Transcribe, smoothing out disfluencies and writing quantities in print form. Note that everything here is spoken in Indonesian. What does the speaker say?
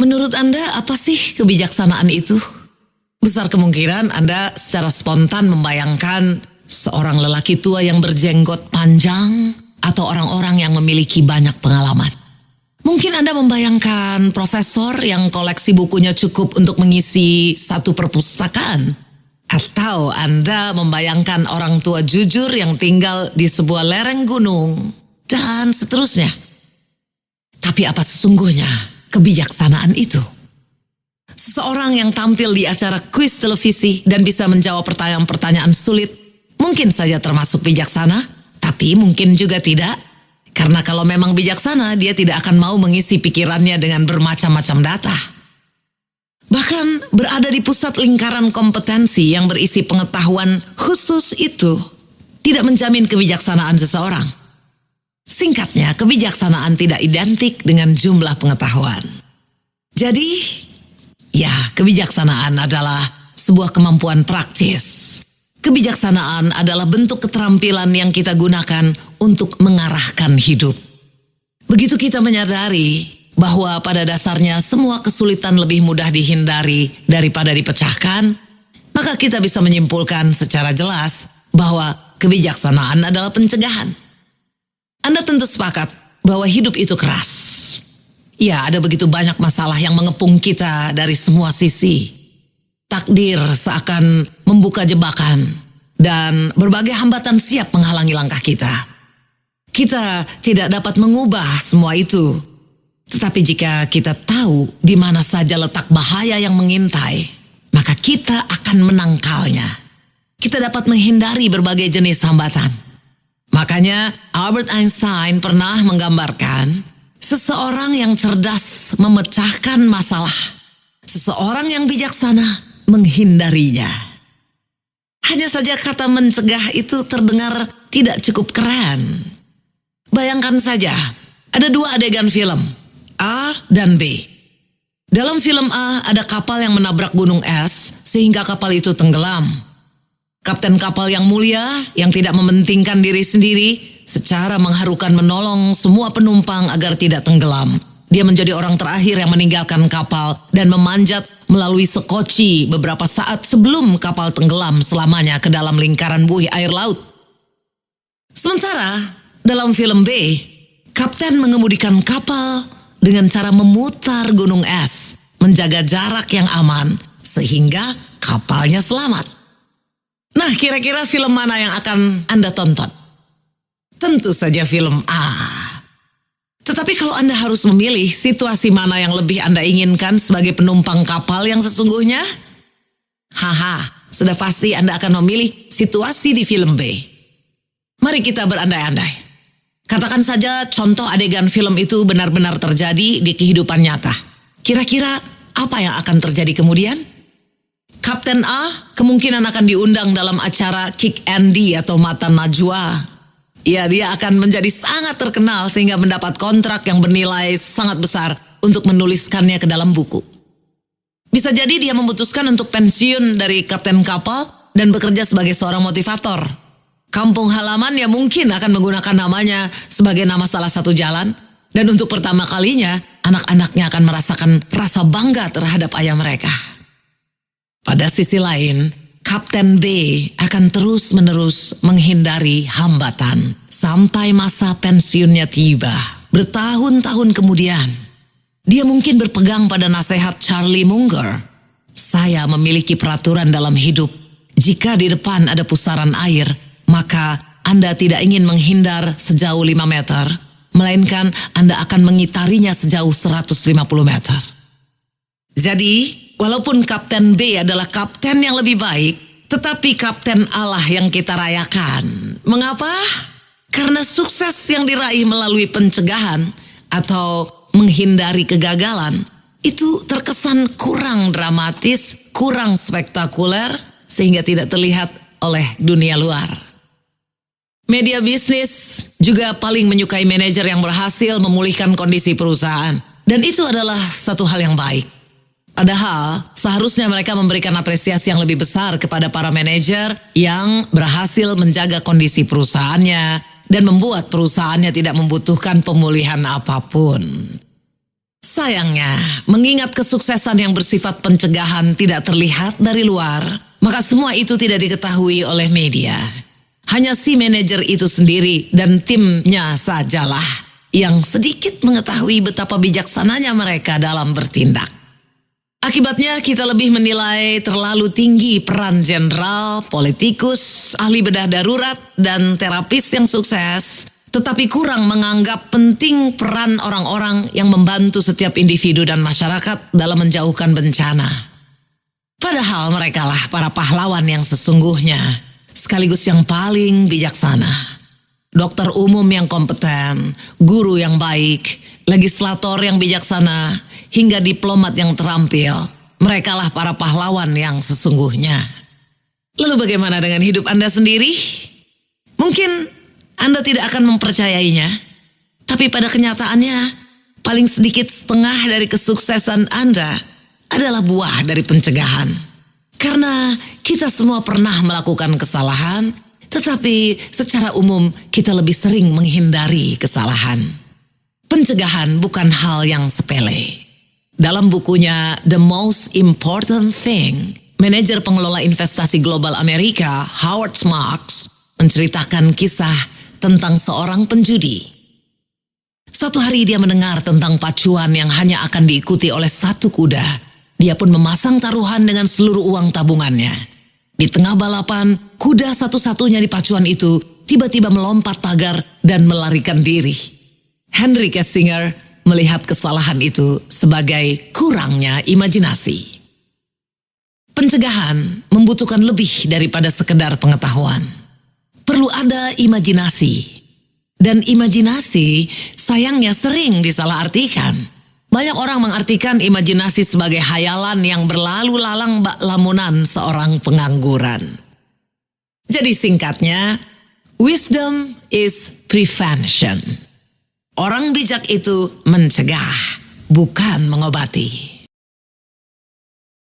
Menurut Anda apa sih kebijaksanaan itu? Besar kemungkinan Anda secara spontan membayangkan seorang lelaki tua yang berjenggot panjang atau orang-orang yang memiliki banyak pengalaman. Mungkin Anda membayangkan profesor yang koleksi bukunya cukup untuk mengisi satu perpustakaan. Atau Anda membayangkan orang tua jujur yang tinggal di sebuah lereng gunung dan seterusnya. Tapi apa sesungguhnya kebijaksanaan itu? Seseorang yang tampil di acara kuis televisi dan bisa menjawab pertanyaan-pertanyaan sulit mungkin saja termasuk bijaksana, tapi mungkin juga tidak. Karena kalau memang bijaksana, dia tidak akan mau mengisi pikirannya dengan bermacam-macam data. Bahkan berada di pusat lingkaran kompetensi yang berisi pengetahuan khusus itu tidak menjamin kebijaksanaan seseorang. Singkatnya, kebijaksanaan tidak identik dengan jumlah pengetahuan. Jadi, ya, kebijaksanaan adalah sebuah kemampuan praktis. Kebijaksanaan adalah bentuk keterampilan yang kita gunakan untuk mengarahkan hidup. Begitu kita menyadari bahwa pada dasarnya semua kesulitan lebih mudah dihindari daripada dipecahkan, maka kita bisa menyimpulkan secara jelas bahwa kebijaksanaan adalah pencegahan. Anda tentu sepakat bahwa hidup itu keras. Ya, ada begitu banyak masalah yang mengepung kita dari semua sisi. Takdir seakan membuka jebakan dan berbagai hambatan siap menghalangi langkah kita. Kita tidak dapat mengubah semua itu. Tetapi jika kita tahu di mana saja letak bahaya yang mengintai, maka kita akan menangkalnya. Kita dapat menghindari berbagai jenis hambatan. Makanya Albert Einstein pernah menggambarkan seseorang yang cerdas memecahkan masalah, seseorang yang bijaksana menghindarinya. Hanya saja kata mencegah itu terdengar tidak cukup keren. Bayangkan saja, ada dua adegan film, A dan B. Dalam film A ada kapal yang menabrak gunung es sehingga kapal itu tenggelam. Kapten kapal yang mulia yang tidak mementingkan diri sendiri secara mengharukan menolong semua penumpang agar tidak tenggelam. Dia menjadi orang terakhir yang meninggalkan kapal dan memanjat melalui sekoci beberapa saat sebelum kapal tenggelam selamanya ke dalam lingkaran buih air laut. Sementara dalam film B, kapten mengemudikan kapal dengan cara memutar gunung es, menjaga jarak yang aman sehingga kapalnya selamat. Nah, kira-kira film mana yang akan Anda tonton? Tentu saja film A. Tetapi kalau Anda harus memilih situasi mana yang lebih Anda inginkan sebagai penumpang kapal yang sesungguhnya? Sudah pasti Anda akan memilih situasi di film B. Mari kita berandai-andai. Katakan saja contoh adegan film itu benar-benar terjadi di kehidupan nyata. Kira-kira apa yang akan terjadi kemudian? Kapten A kemungkinan akan diundang dalam acara Kick Andy atau Mata Najwa. Ya, dia akan menjadi sangat terkenal sehingga mendapat kontrak yang bernilai sangat besar untuk menuliskannya ke dalam buku. Bisa jadi dia memutuskan untuk pensiun dari kapten kapal dan bekerja sebagai seorang motivator. Kampung halaman ya mungkin akan menggunakan namanya sebagai nama salah satu jalan. Dan untuk pertama kalinya, anak-anaknya akan merasakan rasa bangga terhadap ayah mereka. Pada sisi lain, Kapten B akan terus-menerus menghindari hambatan sampai masa pensiunnya tiba. Bertahun-tahun kemudian, dia mungkin berpegang pada nasihat Charlie Munger. Saya memiliki peraturan dalam hidup. Jika di depan ada pusaran air, maka Anda tidak ingin menghindar sejauh 5 meter, melainkan Anda akan mengitarinya sejauh 150 meter. Jadi, walaupun Kapten B adalah kapten yang lebih baik, tetapi kapten Allah yang kita rayakan. Mengapa? Karena sukses yang diraih melalui pencegahan atau menghindari kegagalan itu terkesan kurang dramatis, kurang spektakuler, sehingga tidak terlihat oleh dunia luar. Media bisnis juga paling menyukai manajer yang berhasil memulihkan kondisi perusahaan. Dan itu adalah satu hal yang baik. Padahal seharusnya mereka memberikan apresiasi yang lebih besar kepada para manajer yang berhasil menjaga kondisi perusahaannya dan membuat perusahaannya tidak membutuhkan pemulihan apapun. Sayangnya, mengingat kesuksesan yang bersifat pencegahan tidak terlihat dari luar, maka semua itu tidak diketahui oleh media. Hanya si manajer itu sendiri dan timnya sajalah yang sedikit mengetahui betapa bijaksananya mereka dalam bertindak. Akibatnya kita lebih menilai terlalu tinggi peran jenderal, politikus, ahli bedah darurat, dan terapis yang sukses, tetapi kurang menganggap penting peran orang-orang yang membantu setiap individu dan masyarakat dalam menjauhkan bencana. Padahal merekalah para pahlawan yang sesungguhnya, sekaligus yang paling bijaksana. Dokter umum yang kompeten, guru yang baik, legislator yang bijaksana, hingga diplomat yang terampil. Merekalah para pahlawan yang sesungguhnya. Lalu bagaimana dengan hidup Anda sendiri? Mungkin Anda tidak akan mempercayainya, tapi pada kenyataannya paling sedikit setengah dari kesuksesan Anda adalah buah dari pencegahan. Karena kita semua pernah melakukan kesalahan, tetapi secara umum kita lebih sering menghindari kesalahan. Pencegahan bukan hal yang sepele. Dalam bukunya The Most Important Thing, manajer pengelola investasi global Amerika Howard Marks menceritakan kisah tentang seorang penjudi. Suatu hari dia mendengar tentang pacuan yang hanya akan diikuti oleh satu kuda. Dia pun memasang taruhan dengan seluruh uang tabungannya. Di tengah balapan, kuda satu-satunya di pacuan itu tiba-tiba melompat pagar dan melarikan diri. Henry Kissinger melihat kesalahan itu sebagai kurangnya imajinasi. Pencegahan membutuhkan lebih daripada sekedar pengetahuan. Perlu ada imajinasi. Dan imajinasi sayangnya sering disalahartikan. Banyak orang mengartikan imajinasi sebagai hayalan yang berlalu lalang bak lamunan seorang pengangguran. Jadi singkatnya, wisdom is prevention. Orang bijak itu mencegah, bukan mengobati.